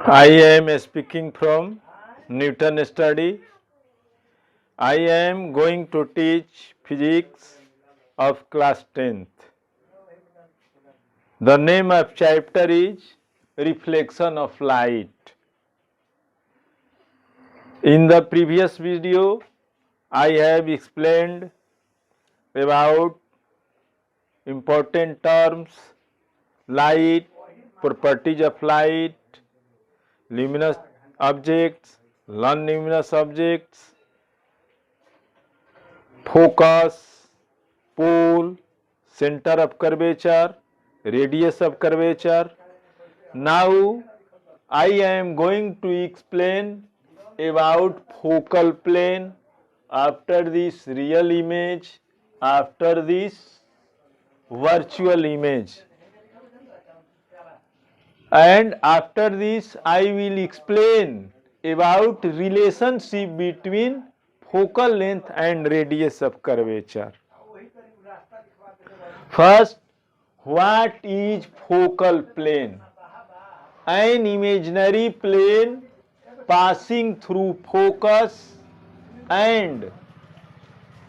I am speaking from Newton study. I am going to teach physics of class 10th. The name of chapter is Reflection of Light. In the previous video, I have explained about important terms, light, properties of light, luminous objects, non-luminous objects, focus, pole, center of curvature, radius of curvature. Now I am going to explain about focal plane after this real image, after this virtual image. And after this I will explain about relationship between focal length and radius of curvature. First, what is focal plane? An imaginary plane passing through focus and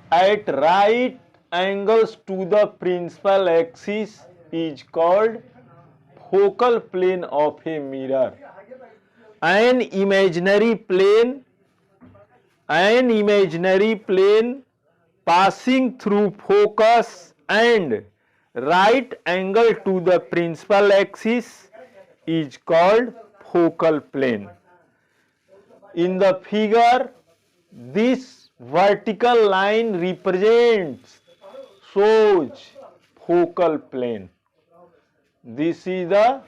at right angles to the principal axis is called focal plane of a mirror. An imaginary plane passing through focus and right angle to the principal axis is called focal plane. In the figure, this vertical line shows focal plane. This is the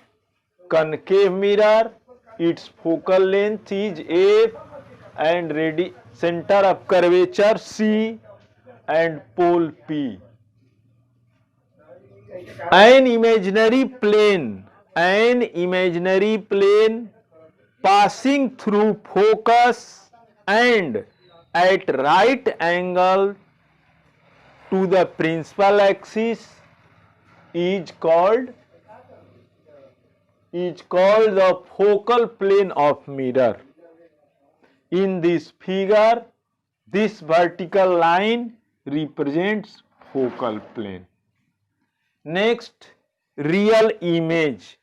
concave mirror. Its focal length is F and center of curvature C and pole P. An imaginary plane passing through focus and at right angle to the principal axis is called the focal plane of mirror. In this figure, this vertical line represents focal plane. Next, real image.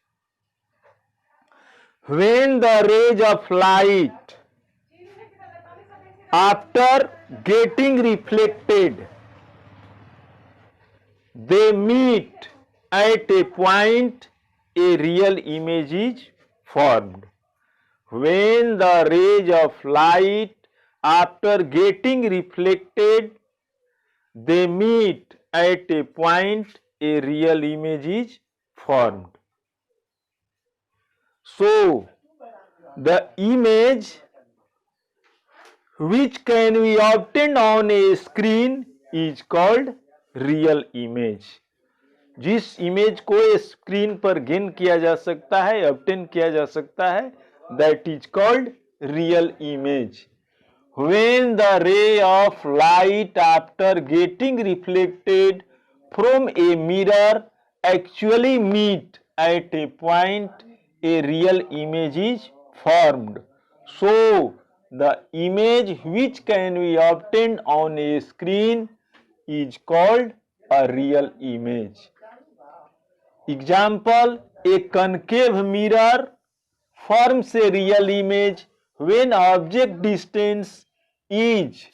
When the rays of light after getting reflected, they meet at a point, a real image is formed. When the rays of light after getting reflected, they meet at a point, a real image is formed. So, the image which can be obtained on a screen is called real image. जिस image को screen पर gain किया जा सकता है, obtain किया जा सकता है, that is called real image. When the ray of light after getting reflected from a mirror actually meet at a point, a real image is formed. So, the image which can be obtained on a screen is called a real image. Example, a concave mirror forms a real image when object distance is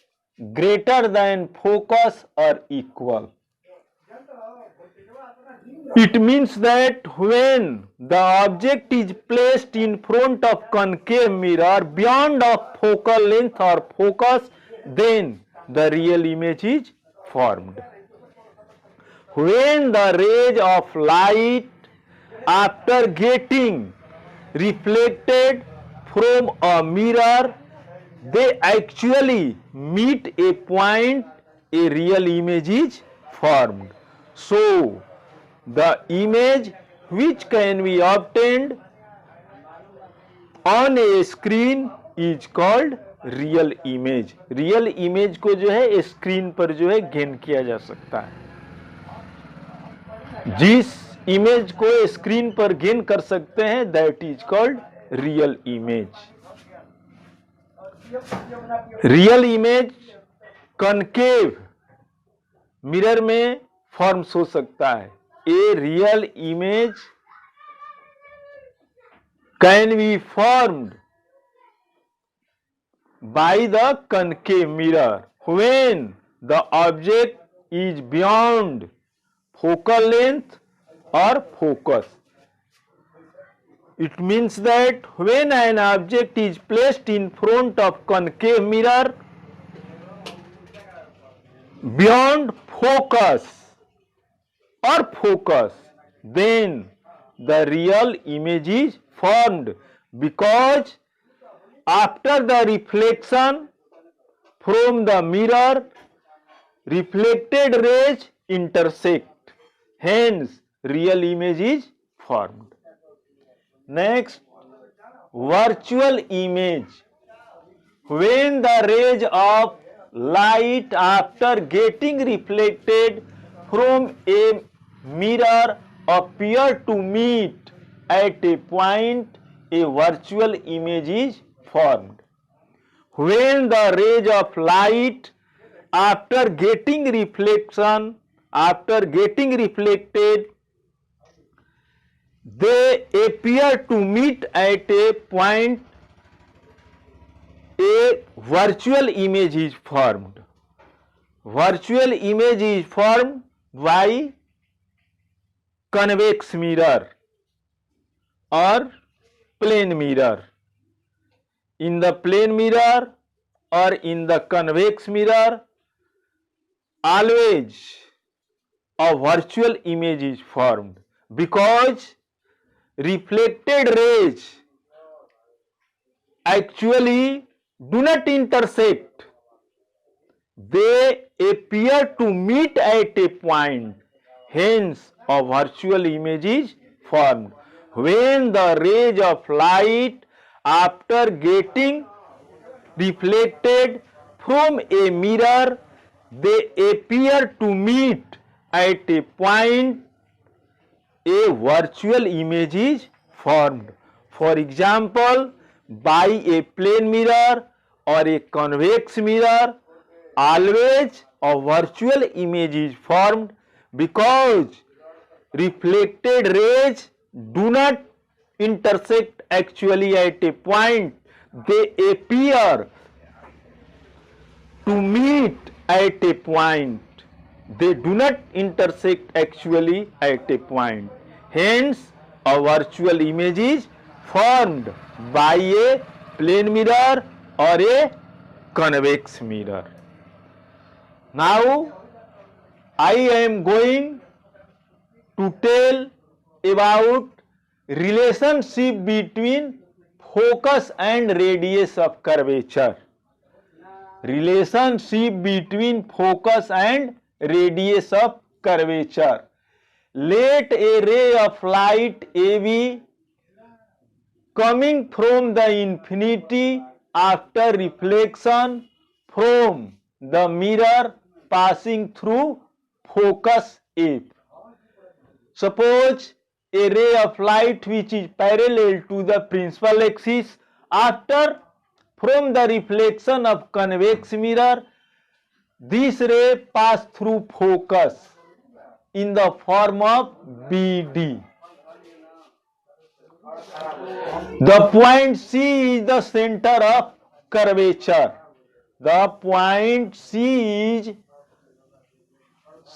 greater than focus or equal. It means that when the object is placed in front of concave mirror beyond of focal length or focus, then the real image is formed. When the rays of light after getting reflected from a mirror, they actually meet a point, a real image is formed. So, the image which can be obtained on a screen is called real image. Real image को जो है screen पर जो है gain किया जा सकता है. जिस इमेज को स्क्रीन पर गेन कर सकते हैं, that is called real image. Real image concave mirror में फॉर्म्स हो सकता है। A real image can be formed by the concave mirror when the object is beyond focal length or focus. It means that when an object is placed in front of concave mirror beyond focus or focus, then the real image is formed, because after the reflection from the mirror, reflected rays intersect, hence real image is formed. Next, virtual image. When the rays of light after getting reflected from a mirror appear to meet at a point, a virtual image is formed. When the rays of light after getting reflected, they appear to meet at a point, a virtual image is formed. Virtual image is formed by convex mirror or plane mirror. In the plane mirror or in the convex mirror, always a virtual image is formed, because reflected rays actually do not intersect. They appear to meet at a point, hence a virtual image is formed. When the rays of light after getting reflected from a mirror, they appear to meet at a point, a virtual image is formed. For example, by a plane mirror or a convex mirror, always a virtual image is formed, because reflected rays do not intersect actually at a point. They appear to meet at a point. They do not intersect actually at a point. Hence, a virtual image is formed by a plane mirror or a convex mirror. Now, I am going to tell about relationship between focus and radius of curvature. Relationship between focus and radius of curvature. Let a ray of light AB coming from the infinity after reflection from the mirror passing through focus F. Suppose a ray of light which is parallel to the principal axis after from the reflection of convex mirror, this ray pass through focus in the form of BD. The point C is the center of curvature. The point C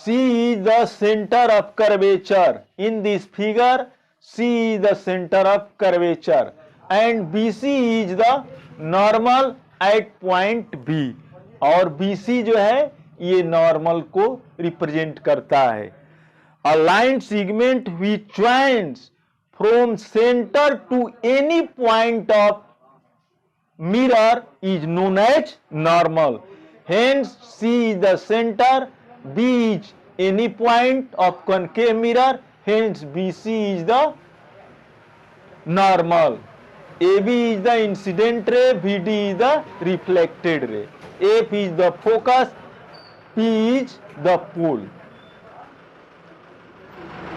is the center of curvature. In this figure, C is the center of curvature and BC is the normal at point B. और BC जो है ये normal को represent करता है. A line segment which joins from center to any point of mirror is known as normal. Hence, C is the center, B is any point of concave mirror, hence BC is the normal. AB is the incident ray, BD is the reflected ray. F is the focus, P is the pole.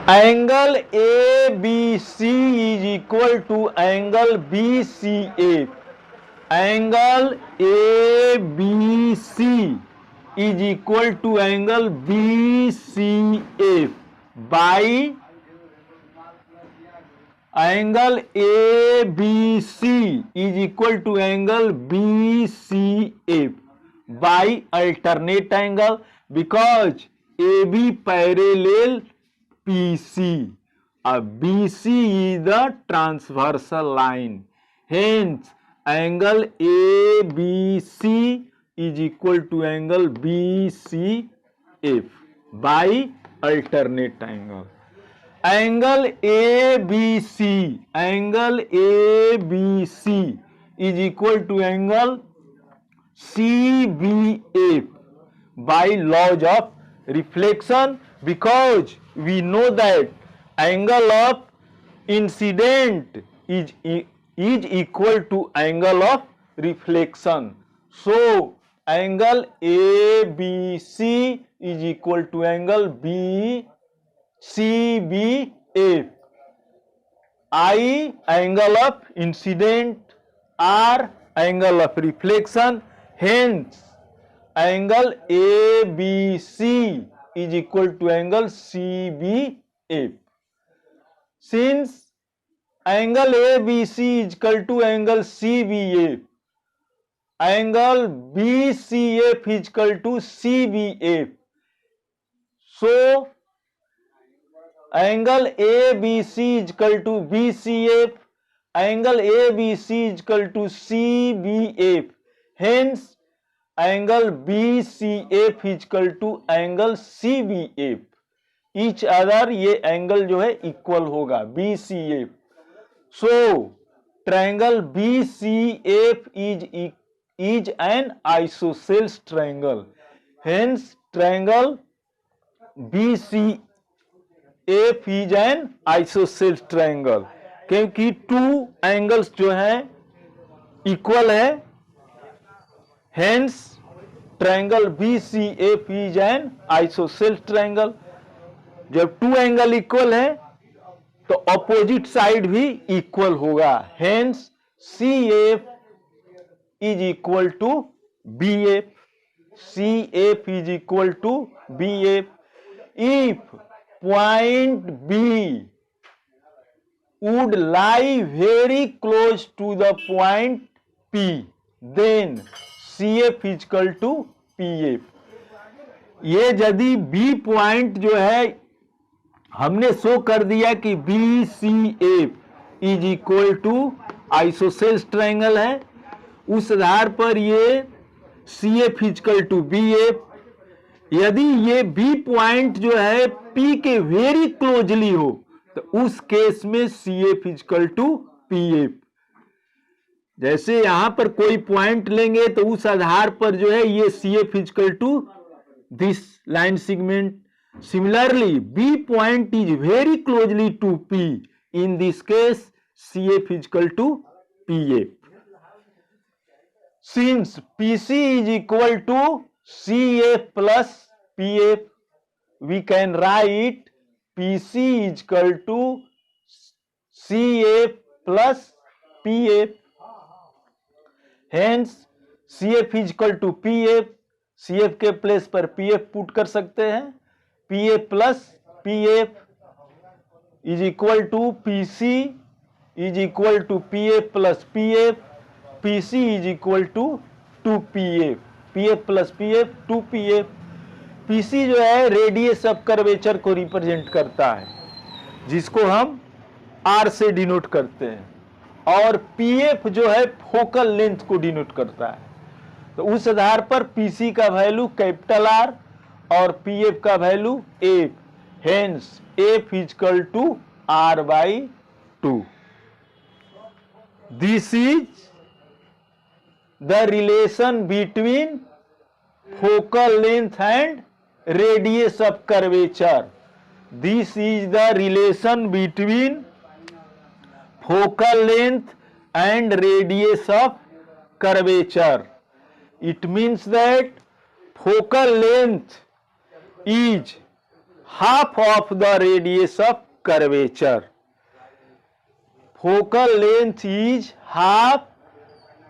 Angle ABC is equal to angle BCA. Angle ABC is equal to angle BCA by angle ABC is equal to angle BCA by alternate angle, because AB parallel PC. BC is the transversal line. Hence, angle ABC is equal to angle BCF by alternate angle. Angle ABC is equal to angle CBA by laws of reflection, because we know that angle of incident is equal to angle of reflection. So angle ABC is equal to angle BCBA. I angle of incident, R angle of reflection. Hence angle ABC is equal to angle CBA. Since angle ABC is equal to angle CBA, angle BCF is equal to CBA. So angle ABC is equal to BCF, angle ABC is equal to CBF. Hence angle BCF is equal to angle CBF. Each other ये angle जो है equal होगा BCF. So triangle BCF is an isosceles triangle. Hence triangle BCF is an isosceles triangle. क्योंकि two angles जो हैं equal है. Hence triangle BCF is an isosceles triangle. जब two angle equal है तो ऑपोजिट साइड भी equal होगा. Hence CF is equal to BF. CF is equal to BF. If point B would lie very close to the point P, then CF is equal to PF. ये यदि B point जो है हमने show कर दिया कि BCF is equal to isosceles triangle है, उस आधार पर ये CF is equal to BF. यदि ये B पॉइंट जो है P के वेरी क्लोजली हो तो उस केस में CF is equal to PF. जैसे यहां पर कोई पॉइंट लेंगे तो उस आधार पर जो है ये CF is equal to this line segment. Similarly, B point is very closely to P. In this case, CF is equal to PF. Since PC is equal to CF plus PF, we can write PC is equal to CF plus PF. Hence, CF is equal to PF. CF के place पर PF put कर सकते हैं. PF plus PF is equal to PC is equal to PF plus PF. PC is equal to 2PF. PF plus PF 2PF. PC जो है radius of curvature को represent करता है, जिसको हम R से डिनोट करते हैं, और PF जो है फोकल लेंथ को डिनोट करता है. तो उस आधार पर PC का वैल्यू कैपिटल R और PF का value F. Hence F is equal to R by 2. This is the relation between focal length and radius of curvature. This is the relation between focal length and radius of curvature. It means that focal length is half of the radius of curvature. Focal length is half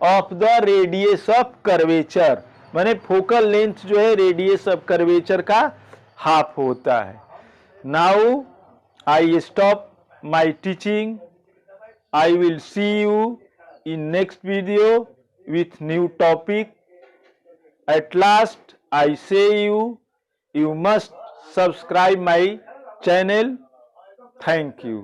of the radius of curvature. माने focal length जो है radius of curvature का half होता है. Now I stop my teaching. I will see you in next video with new topic. At last I say you must subscribe my channel. Thank you.